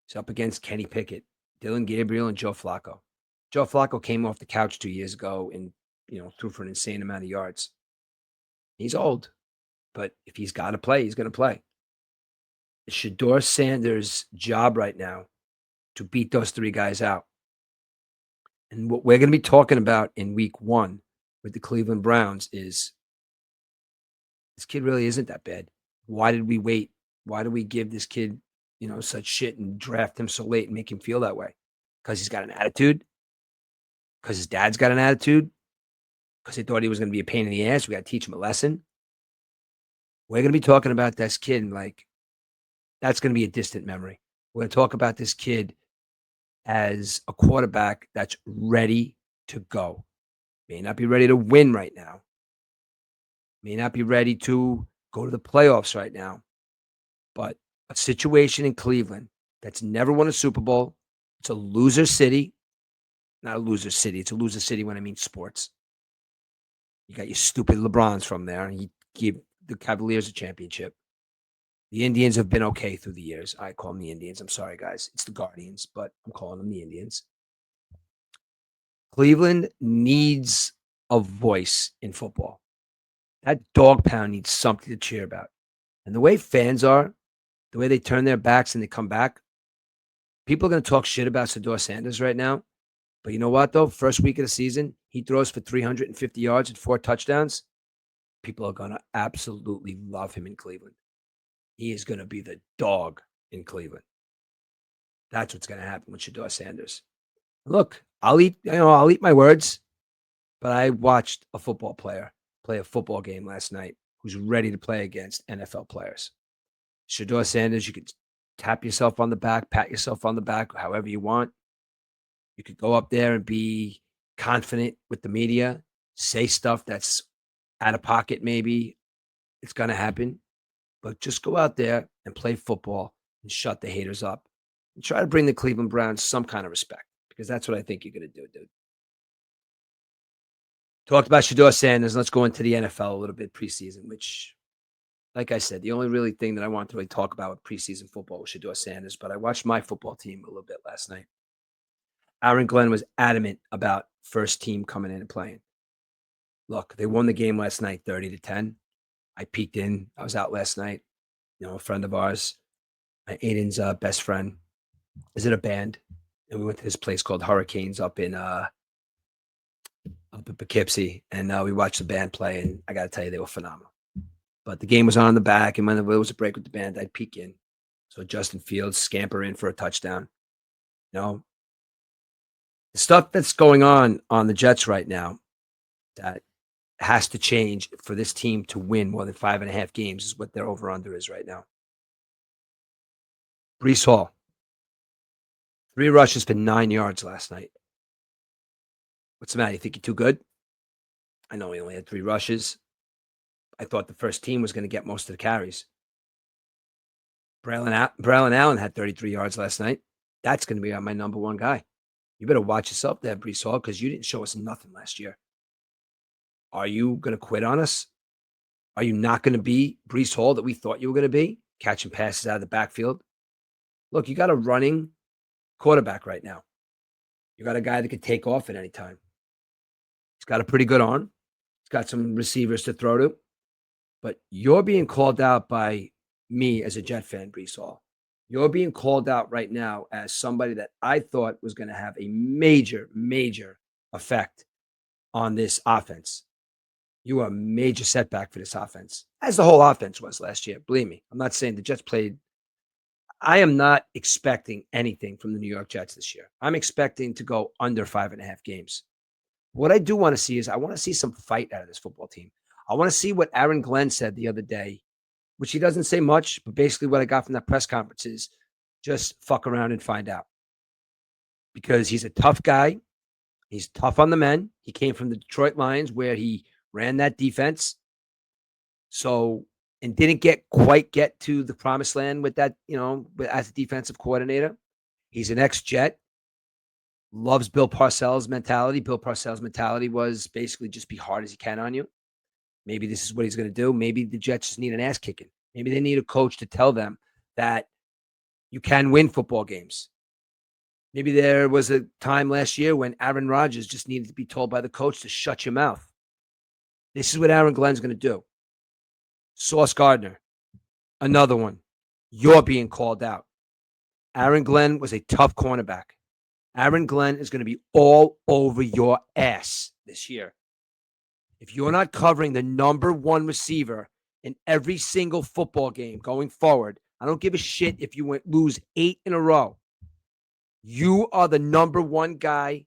He's up against Kenny Pickett, Dylan Gabriel, and Joe Flacco. Joe Flacco came off the couch 2 years ago and, threw for an insane amount of yards. He's old, but if he's got to play, he's going to play. It's Shadeur Sanders' job right now to beat those 3 guys out. And what we're going to be talking about in week 1 with the Cleveland Browns is this kid really isn't that bad. Why did we wait? Why do we give this kid, such shit and draft him so late and make him feel that way? Because he's got an attitude? Because his dad's got an attitude? Because they thought he was going to be a pain in the ass? We got to teach him a lesson? We're going to be talking about this kid and that's going to be a distant memory. We're going to talk about this kid as a quarterback that's ready to go. May not be ready to win right now. May not be ready to go to the playoffs right now. But a situation in Cleveland that's never won a Super Bowl. It's a loser city. Not a loser city. It's a loser city when I mean sports. You got your stupid LeBrons from there, and you give the Cavaliers a championship. The Indians have been okay through the years. I call them the Indians. I'm sorry, guys. It's the Guardians, but I'm calling them the Indians. Cleveland needs a voice in football. That dog pound needs something to cheer about. And the way fans are, the way they turn their backs and they come back, people are going to talk shit about Shadeur Sanders right now. But you know what, though? First week of the season, he throws for 350 yards and 4 touchdowns. People are going to absolutely love him in Cleveland. He is going to be the dog in Cleveland. That's what's going to happen with Shadeur Sanders. Look, I'll eat my words, but I watched a football player play a football game last night who's ready to play against NFL players. Shadeur Sanders, you could tap yourself on the back, pat yourself on the back, however you want. You could go up there and be confident with the media, say stuff that's out of pocket maybe. It's going to happen. But just go out there and play football and shut the haters up. And try to bring the Cleveland Browns some kind of respect, because that's what I think you're going to do, dude. Talked about Shadeur Sanders. Let's go into the NFL a little bit preseason, which, like I said, the only really thing that I want to really talk about with preseason football was Shadeur Sanders. But I watched my football team a little bit last night. Aaron Glenn was adamant about first team coming in and playing. Look, they won the game last night 30-10. I peeked in. I was out last night. A friend of ours, my Aiden's best friend, is in a band. And we went to this place called Hurricanes up in Poughkeepsie. And we watched the band play. And I got to tell you, they were phenomenal. But the game was on in the back. And when there was a break with the band, I'd peek in. So Justin Fields scamper in for a touchdown. The stuff that's going on the Jets right now that has to change for this team to win more than 5.5 games is what their over-under is right now. Breece Hall, 3 rushes for 9 yards last night. What's the matter? You think you're too good? I know he only had 3 rushes. I thought the first team was going to get most of the carries. Braylon Allen had 33 yards last night. That's going to be my number one guy. You better watch yourself there, Breece Hall, because you didn't show us nothing last year. Are you going to quit on us? Are you not going to be Breece Hall that we thought you were going to be, catching passes out of the backfield? Look, you got a running quarterback right now. You got a guy that could take off at any time. He's got a pretty good arm. He's got some receivers to throw to. But you're being called out by me as a Jet fan, Breece Hall. You're being called out right now as somebody that I thought was going to have a major, major effect on this offense. You are a major setback for this offense, as the whole offense was last year. Believe me, I'm not saying the Jets played. I am not expecting anything from the New York Jets this year. I'm expecting to go under 5.5 games. What I do want to see is I want to see some fight out of this football team. I want to see what Aaron Glenn said the other day, which he doesn't say much, but basically what I got from that press conference is just fuck around and find out. Because he's a tough guy. He's tough on the men. He came from the Detroit Lions where he ran that defense. So, and didn't quite get to the promised land with that, as a defensive coordinator. He's an ex-Jet. Loves Bill Parcells' mentality. Bill Parcells' mentality was basically just be hard as he can on you. Maybe this is what he's going to do. Maybe the Jets just need an ass kicking. Maybe they need a coach to tell them that you can win football games. Maybe there was a time last year when Aaron Rodgers just needed to be told by the coach to shut your mouth. This is what Aaron Glenn's going to do. Sauce Gardner, another one. You're being called out. Aaron Glenn was a tough cornerback. Aaron Glenn is going to be all over your ass this year. If you're not covering the number one receiver in every single football game going forward, I don't give a shit if you lose 8 in a row. You are the number one guy.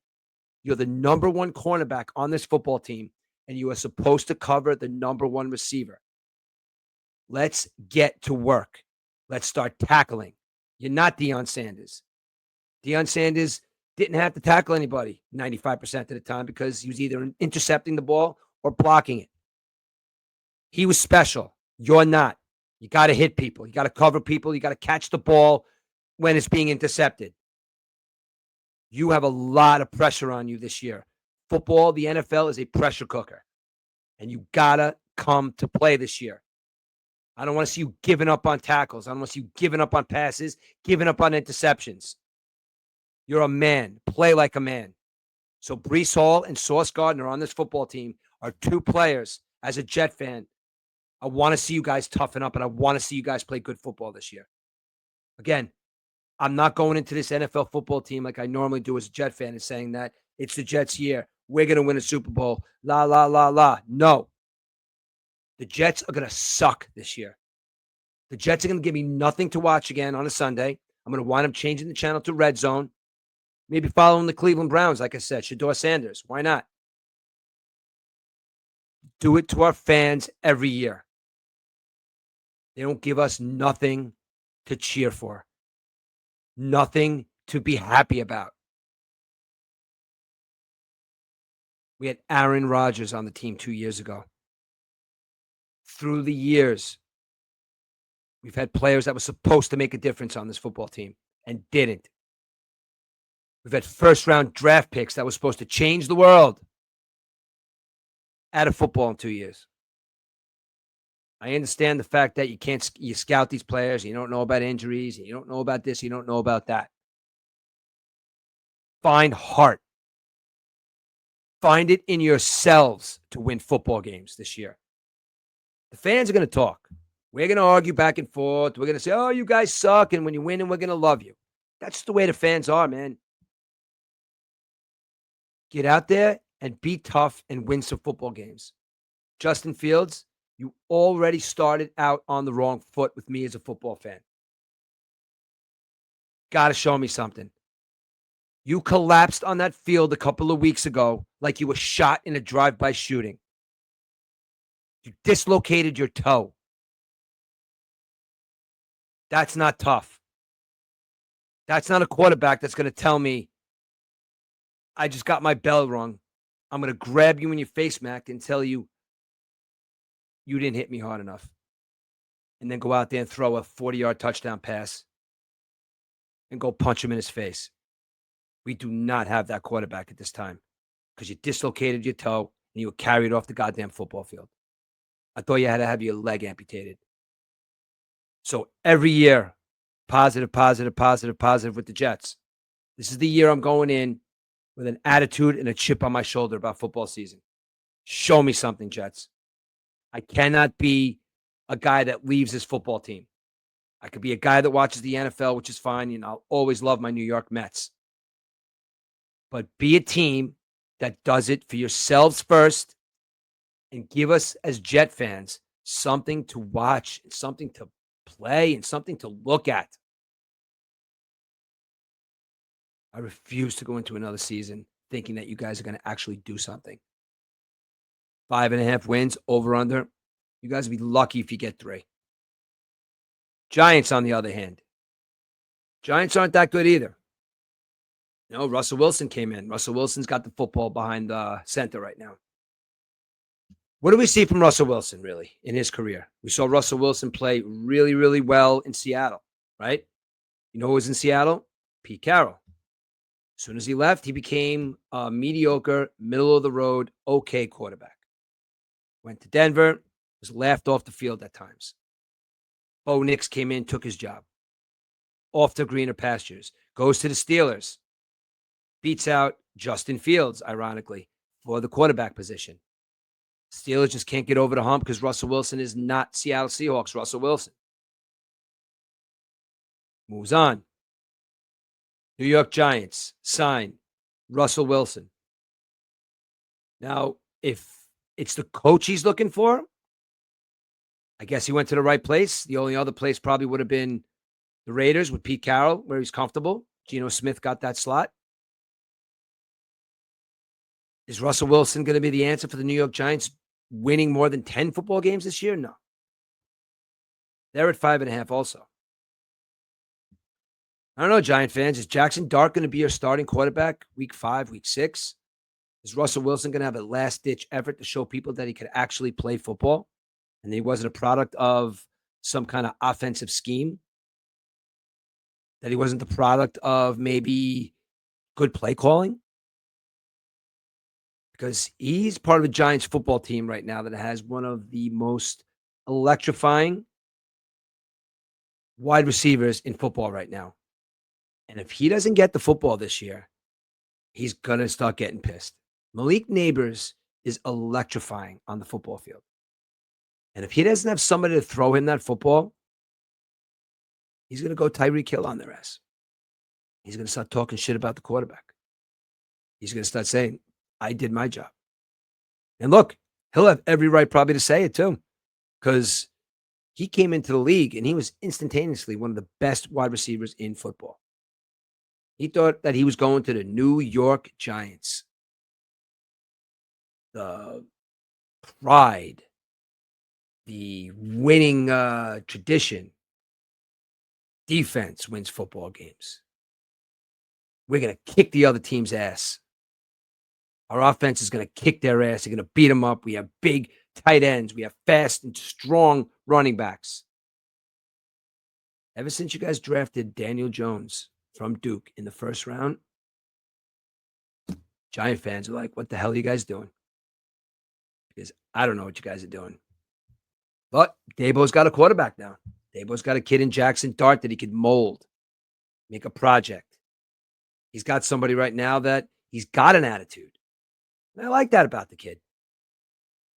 You're the number one cornerback on this football team, and you are supposed to cover the number one receiver. Let's get to work. Let's start tackling. You're not Deion Sanders. Deion Sanders didn't have to tackle anybody 95% of the time because he was either intercepting the ball or blocking it. He was special. You're not. You got to hit people. You got to cover people. You got to catch the ball when it's being intercepted. You have a lot of pressure on you this year. Football, the NFL, is a pressure cooker. and you gotta come to play this year. I don't want to see you giving up on tackles. I don't want to see you giving up on passes, giving up on interceptions. You're a man. Play like a man. So Breece Hall and Sauce Gardner on this football team are two players. As a Jet fan, I want to see you guys toughen up, and I want to see you guys play good football this year. Again, I'm not going into this NFL football team like I normally do as a Jet fan and saying that it's the Jets' year. We're going to win a Super Bowl. La, la, la, la. No. The Jets are going to suck this year. The Jets are going to give me nothing to watch again on a Sunday. I'm going to wind up changing the channel to Red Zone. Maybe following the Cleveland Browns, like I said, Shadeur Sanders. Why not? Do it to our fans every year. They don't give us nothing to cheer for, nothing to be happy about. We had Aaron Rodgers on the team 2 years ago. Through the years, we've had players that were supposed to make a difference on this football team and didn't. We've had first-round draft picks that were supposed to change the world out of football in 2 years. I understand the fact that you scout these players, you don't know about injuries, you don't know about this, you don't know about that. Find heart. Find it in yourselves to win football games this year. The fans are going to talk. We're going to argue back and forth. We're going to say, oh, you guys suck, and when you win, we're going to love you. That's the way the fans are, man. Get out there and be tough and win some football games. Justin Fields, you already started out on the wrong foot with me as a football fan. Got to show me something. You collapsed on that field a couple of weeks ago like you were shot in a drive-by shooting. You dislocated your toe. That's not tough. That's not a quarterback that's going to tell me, I just got my bell rung. I'm going to grab you in your face, Mac, and tell you, you didn't hit me hard enough. And then go out there and throw a 40-yard touchdown pass and go punch him in his face. We do not have that quarterback at this time because you dislocated your toe and you were carried off the goddamn football field. I thought you had to have your leg amputated. So every year, positive, positive, positive, positive with the Jets. This is the year I'm going in with an attitude and a chip on my shoulder about football season. Show me something, Jets. I cannot be a guy that leaves his football team. I could be a guy that watches the NFL, which is fine, and I'll always love my New York Mets. But be a team that does it for yourselves first and give us as Jet fans something to watch, something to play, and something to look at. I refuse to go into another season thinking that you guys are going to actually do something. 5.5 wins, over, under. You guys will be lucky if you get 3. Giants, on the other hand. Giants aren't that good either. No, Russell Wilson came in. Russell Wilson's got the football behind the center right now. What do we see from Russell Wilson, really, in his career? We saw Russell Wilson play really, really well in Seattle, right? You know who was in Seattle? Pete Carroll. As soon as he left, he became a mediocre, middle-of-the-road, okay quarterback. Went to Denver, was laughed off the field at times. Bo Nix came in, took his job. Off to greener pastures. Goes to the Steelers. Beats out Justin Fields, ironically, for the quarterback position. Steelers just can't get over the hump because Russell Wilson is not Seattle Seahawks Russell Wilson. Moves on. New York Giants sign Russell Wilson. Now, if it's the coach he's looking for, I guess he went to the right place. The only other place probably would have been the Raiders with Pete Carroll, where he's comfortable. Geno Smith got that slot. Is Russell Wilson going to be the answer for the New York Giants winning more than 10 football games this year? No. They're at 5.5 also. I don't know, Giant fans. Is Jackson Dart going to be your starting quarterback week 5, week 6? Is Russell Wilson going to have a last-ditch effort to show people that he could actually play football and he wasn't a product of some kind of offensive scheme? That he wasn't the product of maybe good play calling? because he's part of the Giants football team right now that has one of the most electrifying wide receivers in football right now. And if he doesn't get the football this year, he's going to start getting pissed. Malik Neighbors is electrifying on the football field. And if he doesn't have somebody to throw him that football, he's going to go Tyreek Hill on their ass. He's going to start talking shit about the quarterback. He's going to start saying, I did my job. And look, he'll have every right probably to say it too, because he came into the league and he was instantaneously one of the best wide receivers in football. He thought that he was going to the New York Giants. The pride, the winning tradition, defense wins football games. We're going to kick the other team's ass. Our offense is going to kick their ass. They're going to beat them up. We have big tight ends. We have fast and strong running backs. Ever since you guys drafted Daniel Jones from Duke in the first round, Giant fans are like, what the hell are you guys doing? Because I don't know what you guys are doing. But Dabo's got a quarterback now. Dabo's got a kid in Jackson Dart that he could mold, make a project. He's got somebody right now that he's got an attitude. And I like that about the kid.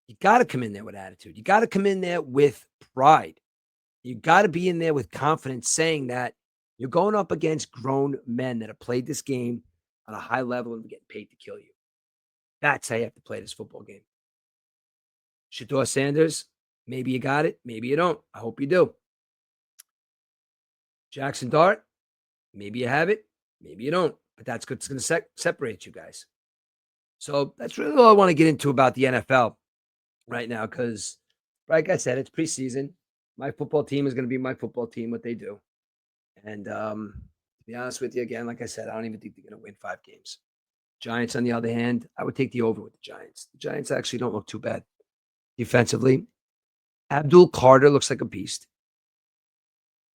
You got to come in there with attitude. You got to come in there with pride. You got to be in there with confidence, saying that you're going up against grown men that have played this game on a high level and getting paid to kill you. That's how you have to play this football game. Shadeur Sanders, maybe you got it. Maybe you don't. I hope you do. Jackson Dart, maybe you have it. Maybe you don't. But that's good. It's going to separate you guys. So that's really all I want to get into about the NFL right now, because, like I said, it's preseason. My football team is going to be my football team, what they do. And to be honest with you, again, like I said, I don't even think they're going to win 5 games. Giants, on the other hand, I would take the over with the Giants. The Giants actually don't look too bad defensively. Abdul Carter looks like a beast.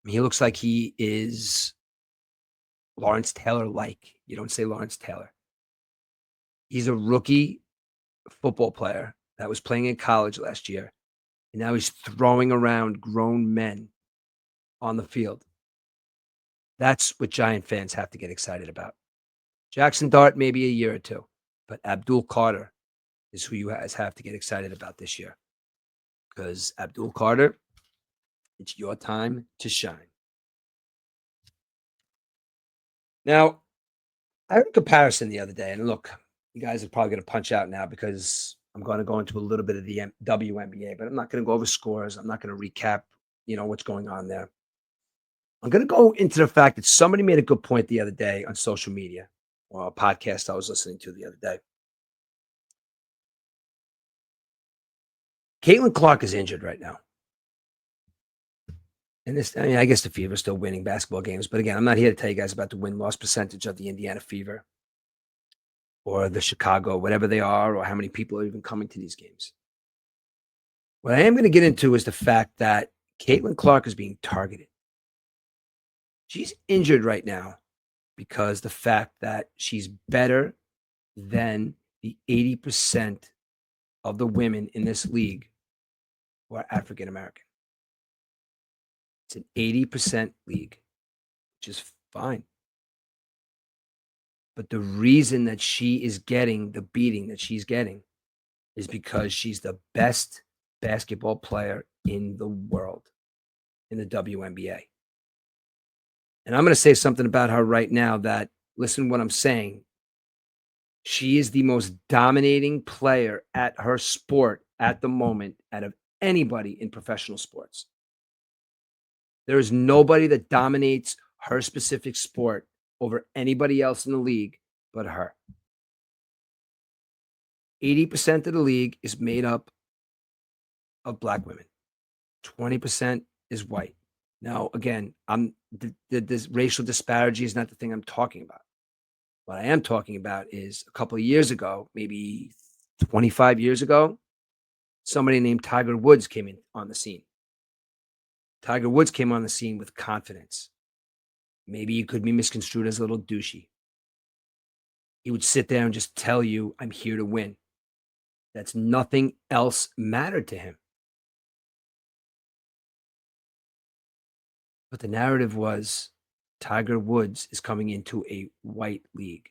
He looks like he is Lawrence Taylor-like. You don't say Lawrence Taylor. He's a rookie football player that was playing in college last year, and now he's throwing around grown men on the field. That's what Giant fans have to get excited about. Jackson Dart, maybe a year or two, but Abdul Carter is who you guys have to get excited about this year, because Abdul Carter, it's your time to shine. Now, I heard a comparison the other day, and look, you guys are probably going to punch out now because I'm going to go into a little bit of the WNBA, but I'm not going to go over scores. I'm not going to recap, what's going on there. I'm going to go into the fact that somebody made a good point the other day on social media, or a podcast I was listening to the other day. Caitlin Clark is injured right now. And I guess the Fever is still winning basketball games. But again, I'm not here to tell you guys about the win-loss percentage of the Indiana Fever or the Chicago, whatever they are, or how many people are even coming to these games. What I am going to get into is the fact that Caitlin Clark is being targeted. She's injured right now because the fact that she's better than the 80% of the women in this league who are African American. It's an 80% league, which is fine. But the reason that she is getting the beating that she's getting is because she's the best basketball player in the world in the WNBA. And I'm going to say something about her right now that, listen to what I'm saying. She is the most dominating player at her sport at the moment out of anybody in professional sports. There is nobody that dominates her specific sport over anybody else in the league but her. 80% of the league is made up of Black women. 20% is white. Now, again, this racial disparity is not the thing I'm talking about. What I am talking about is a couple of years ago, maybe 25 years ago, somebody named Tiger Woods came in on the scene. Tiger Woods came on the scene with confidence. Maybe he could be misconstrued as a little douchey. He would sit there and just tell you, I'm here to win. That's nothing else mattered to him. But the narrative was Tiger Woods is coming into a white league,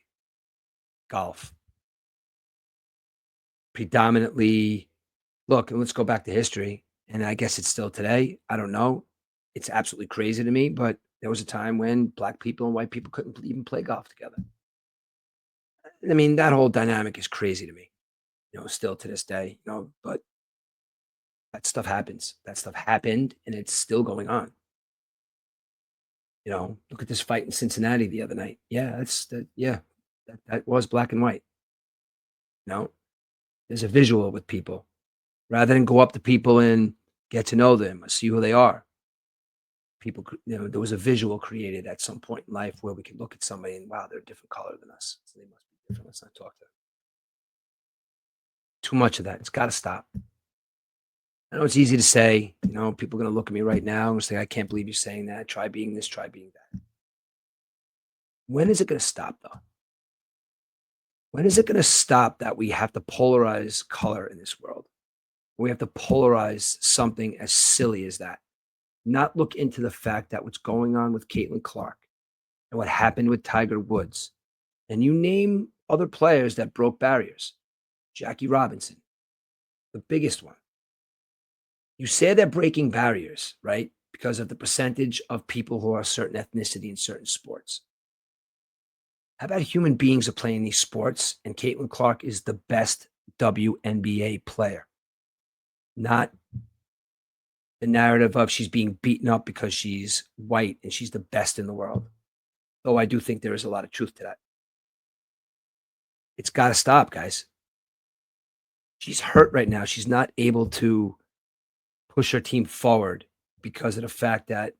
golf. Predominantly, look, and let's go back to history. And I guess it's still today. I don't know. It's absolutely crazy to me, but there was a time when black people and white people couldn't even play golf together. I mean, that whole dynamic is crazy to me, still to this day, but that stuff happens. That stuff happened and it's still going on. Look at this fight in Cincinnati the other night. Yeah, that was black and white. There's a visual with people. Rather than go up to people and get to know them, see who they are. People, there was a visual created at some point in life where we could look at somebody and, wow, they're a different color than us. So they must be different. Let's not talk to them. Too much of that. It's got to stop. I know it's easy to say, people are going to look at me right now and say, I can't believe you're saying that. Try being this, try being that. When is it going to stop, though? When is it going to stop that we have to polarize color in this world? We have to polarize something as silly as that. Not look into the fact that what's going on with Caitlin Clark and what happened with Tiger Woods. And you name other players that broke barriers. Jackie Robinson, the biggest one. You say they're breaking barriers, right? Because of the percentage of people who are a certain ethnicity in certain sports. How about human beings are playing these sports and Caitlin Clark is the best WNBA player? Not the narrative of she's being beaten up because she's white and she's the best in the world. Though I do think there is a lot of truth to that. It's got to stop, guys. She's hurt right now. She's not able to push her team forward because of the fact that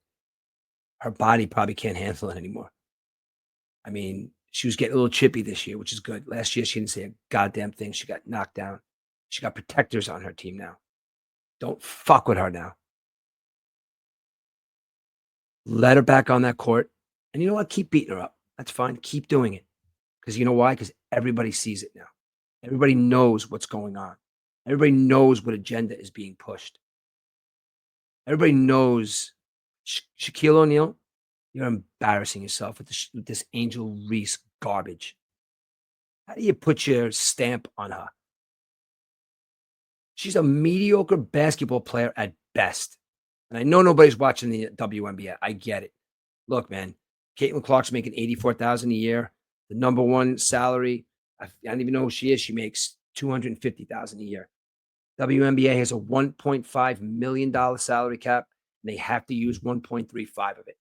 her body probably can't handle it anymore. I mean, she was getting a little chippy this year, which is good. Last year, she didn't say a goddamn thing. She got knocked down. She got protectors on her team now. Don't fuck with her now. Let her back on that court. And you know what? Keep beating her up. That's fine. Keep doing it. Because you know why? Because everybody sees it now. Everybody knows what's going on. Everybody knows what agenda is being pushed. Everybody knows Shaquille O'Neal, you're embarrassing yourself with this Angel Reese garbage. How do you put your stamp on her? She's a mediocre basketball player at best. And I know nobody's watching the WNBA. I get it. Look, man, Caitlin Clark's making $84,000 a year. The number one salary, I don't even know who she is. She makes $250,000 a year. WNBA has a $1.5 million salary cap, and they have to use 1.35 of it.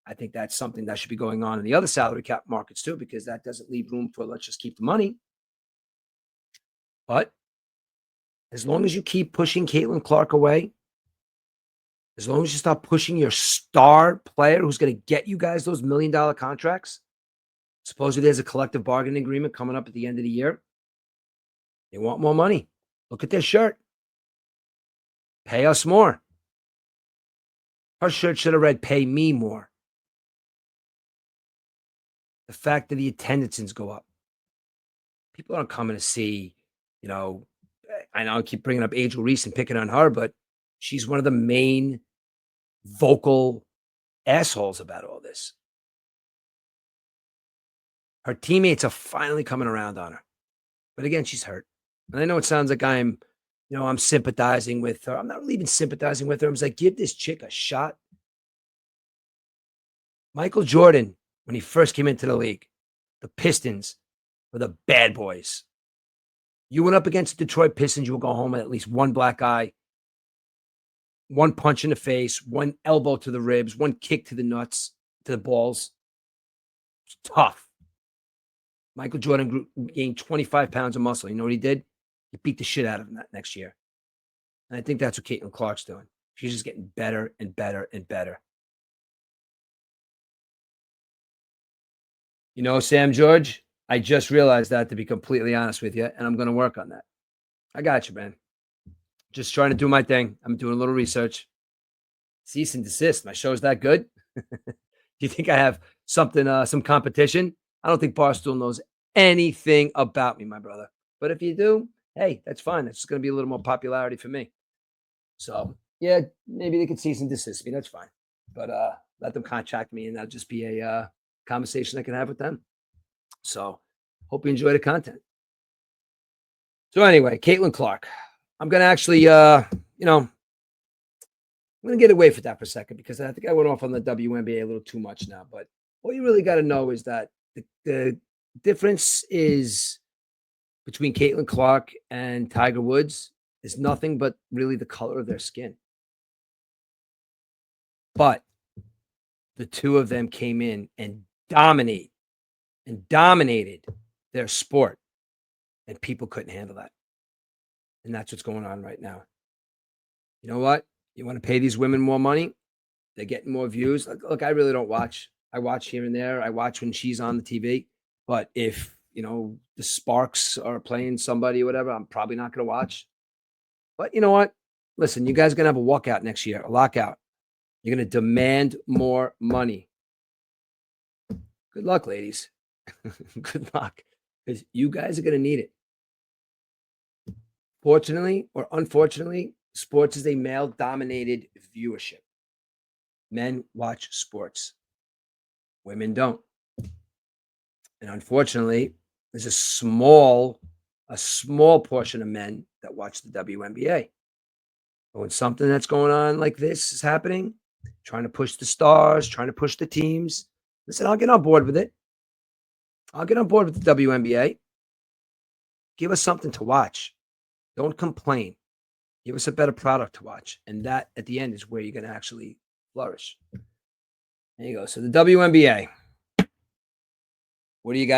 I think that's something that should be going on in the other salary cap markets too, because that doesn't leave room for let's just keep the money. But as long as you keep pushing Caitlin Clark away, as long as you stop pushing your star player who's going to get you guys those $1 million contracts, supposedly there's a collective bargaining agreement coming up at the end of the year. They want more money. Look at their shirt. Pay us more. Her shirt should have read, pay me more. The fact that the attendances go up. People aren't coming to see, I know I keep bringing up Angel Reese and picking on her, but she's one of the main vocal assholes about all this. Her teammates are finally coming around on her. But again, she's hurt. And I know it sounds like I'm sympathizing with her. I'm not really even sympathizing with her. I'm just like, give this chick a shot. Michael Jordan, when he first came into the league, the Pistons were the bad boys. You went up against the Detroit Pistons, you will go home with at least one black eye, one punch in the face, one elbow to the ribs, one kick to the nuts, to the balls. It's tough. Michael Jordan gained 25 pounds of muscle. You know what he did? He beat the shit out of him that next year. And I think that's what Caitlin Clark's doing. She's just getting better and better and better. Sam George, I just realized that, to be completely honest with you, and I'm going to work on that. I got you, man. Just trying to do my thing. I'm doing a little research. Cease and desist. My show's that good? Do you think I have something, some competition? I don't think Barstool knows anything about me, my brother. But if you do, hey, that's fine. That's going to be a little more popularity for me. So yeah, maybe they could cease and desist me. That's fine. But let them contact me, and that'll just be a conversation I can have with them. So hope you enjoy the content. So anyway, Caitlin Clark. I'm gonna actually I'm gonna get away from that for a second because I think I went off on the WNBA a little too much now. But all you really got to know is that the difference is between Caitlin Clark and Tiger Woods is nothing but really the color of their skin. But the two of them came in and dominated their sport, and people couldn't handle that. And that's what's going on right now. You know what? You want to pay these women more money? They're getting more views. Look, I really don't watch. I watch here and there. I watch when she's on the TV. But if, the Sparks are playing somebody or whatever, I'm probably not going to watch. But you know what? Listen, you guys are going to have a walkout next year, a lockout. You're going to demand more money. Good luck, ladies. Good luck. Because you guys are going to need it. Fortunately or unfortunately, sports is a male-dominated viewership. Men watch sports. Women don't. And unfortunately, there's a small portion of men that watch the WNBA. But when something that's going on like this is happening, trying to push the stars, trying to push the teams, listen, I'll get on board with it. I'll get on board with the WNBA. Give us something to watch. Don't complain. Give us a better product to watch. And that, at the end, is where you're going to actually flourish. There you go. So the WNBA. What do you guys